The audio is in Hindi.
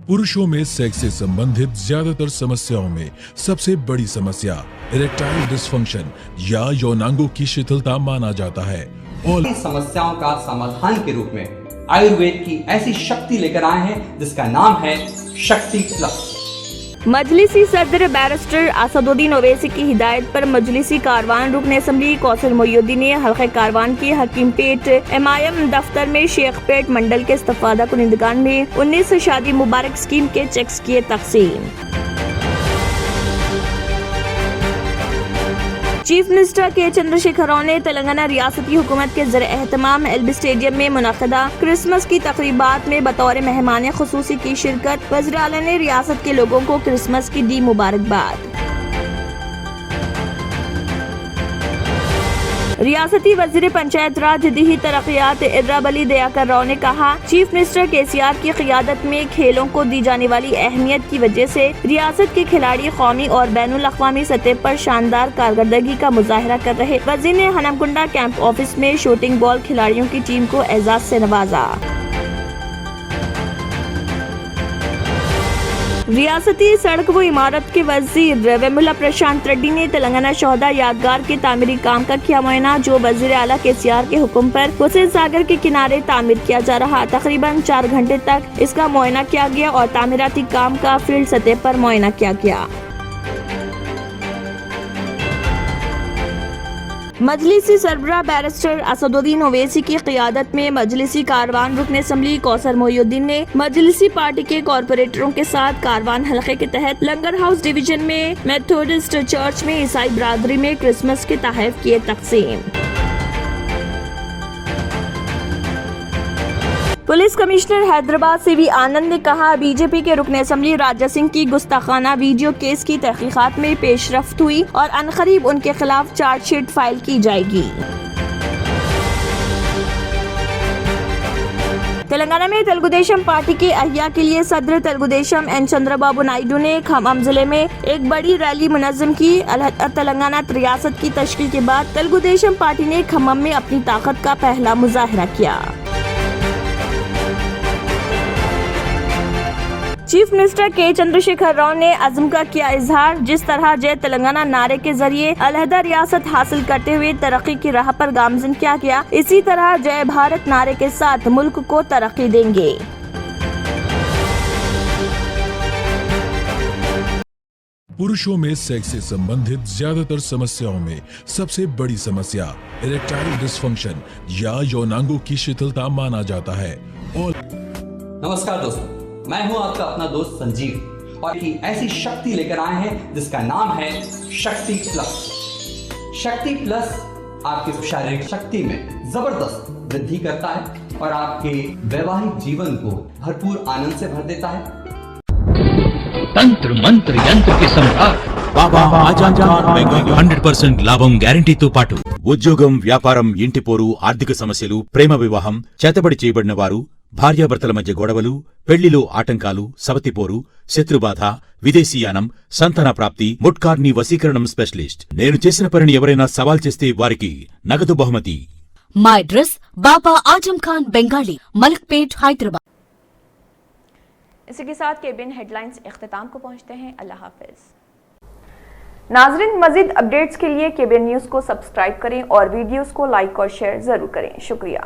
पुरुषों में सेक्स से संबंधित ज्यादातर समस्याओं में सबसे बड़ी समस्या इरेक्टाइल डिसफंक्शन या यौनांगों की शिथिलता माना जाता है। और समस्याओं का समाधान के रूप में आयुर्वेद की ऐसी शक्ति लेकर आए हैं जिसका नाम है शक्ति प्लस। मजलिसी सदर बैरिस्टर असदुद्दीन ओवैसी की हिदायत पर मजलिसी कारवान रुकन असम्बली कौसर मोइनुद्दीन ने हल्के कारवान के हकीमपेट एमआईएम दफ्तर में शेखपेट मंडल के इस्तिफादा कुनिंदगान में 19 शादी मुबारक स्कीम के चेक्स किए तकसीम। चीफ मिनिस्टर के चंद्रशेखर राव ने तेलंगाना रियासती हुकूमत के ज़र एहतमाम एलबी स्टेडियम में मुनक़दा क्रिसमस की तक़रीबात में बतौर मेहमान ख़ुसूसी की शिरकत। वज़ीर आला ने रियासत के लोगों को क्रिसमस की दी मुबारकबाद। रियासती वज़ीर पंचायत राज दीही तरक्यात इर्राबली दयाकर राव ने कहा, चीफ मिनिस्टर केसीआर की क़ियादत में खेलों को दी जाने वाली अहमियत की वजह से रियासत के खिलाड़ी कौमी और बैनुल अक़वामी सतह पर शानदार कारकर्दगी का मुजाहरा कर रहे। वज़ीर ने हनमकुंडा कैंप ऑफिस में शूटिंग बॉल खिलाड़ियों की टीम को एजाज से नवाजा। रियासती सड़क व इमारत के वजीर वेमुला प्रशांत रेड्डी ने तेलंगाना शोहदा यादगार के तामीरी काम का किया मुआयना, जो वजीर आला केसीआर के हुक्म पर हुसैन सागर के किनारे तामीर किया जा रहा। तकरीबन 4 घंटे तक इसका मुआयना किया गया और तामीराती काम का फील्ड सतह पर मुआयना किया गया। मजलिसी सरबराह बैरिस्टर असदुद्दीन ओवैसी की क़ियादत में मजलिसी कारवान रुकन असम्बली कौसर मोइनुद्दीन ने मजलिसी पार्टी के कॉरपोरेटरों के साथ कारवान हल्के के तहत लंगर हाउस डिवीजन में मेथोडिस्ट चर्च में ईसाई बरादरी में क्रिसमस के तोहफे किए तकसीम। पुलिस कमिश्नर हैदराबाद सीवी आनंद ने कहा, बीजेपी के रुकन असम्बली राजा सिंह की गुस्ताखाना वीडियो केस की तहकीकात में पेशरफ्त हुई और अनकरीब उनके खिलाफ चार्जशीट फाइल की जाएगी। तेलंगाना में तेलुगुदेशम पार्टी के अहिया के लिए सदर तेलुगुदेशम एन चंद्रबाबू नायडू ने खम्मम जिले में एक बड़ी रैली मुनज़्ज़म की। तेलंगाना रियासत की तश्कील के बाद तेलुगुदेशम पार्टी ने खम्मम में अपनी ताकत का पहला मुजाहरा किया। चीफ मिनिस्टर के चंद्रशेखर राव ने अज़्म का किया इजहार, जिस तरह जय तेलंगाना नारे के जरिए अलहदा रियासत हासिल करते हुए तरक्की की राह पर गामजन किया गया, इसी तरह जय भारत नारे के साथ मुल्क को तरक्की देंगे। पुरुषों में सेक्स से संबंधित ज्यादातर समस्याओं में सबसे बड़ी समस्या इरेक्टाइल डिसफंक्शन या यौनांगों की शिथिलता माना जाता है। और नमस्कार दोस्तों, मैं हूं आपका अपना दोस्त संजीव और एक ऐसी शक्ति लेकर आए हैं जिसका नाम है शक्ति प्लस। शक्ति प्लस आपकी शारीरिक शक्ति में जबरदस्त वृद्धि करता है और आपके वैवाहिक जीवन को भरपूर आनंद से भर देता है। तंत्र मंत्र यंत्र के सम्राट बाबा आजम खान बెంగాలీ 100% లాభం గ్యారెంటీతో పాటు ఉద్యోగం, వ్యాపారం, ఇంటి పోరు, ఆర్థిక సమస్యలు, ప్రేమ వివాహం, చేతబడి చేయబడిన వారు, భార్యాభర్తల మధ్య గొడవలు, పెళ్లిలో ఆటంకాలు, సవతిపోరు, శత్రుబాధ, విదేశీయానం, సంతాన ప్రాప్తి, ముట్కార్ని వశీకరణం స్పెషలిస్ట్। నేను చేసిన పనిని ఎవరైనా సవాల్ చేస్తే వారికి నగదు బహుమతి। మా అడ్రస్ बाबा आजम खान बెంగాలీ, मलकपेट, हैदराबाद। इसी के साथ केबिन हेडलाइंस इख्तिताम को पहुंचते हैं। अल्लाह हाफिज। नाजरीन, मजीद अपडेट्स के लिए केबिन न्यूज़ को सब्सक्राइब करें और वीडियोस को लाइक और शेयर जरूर करें। शुक्रिया।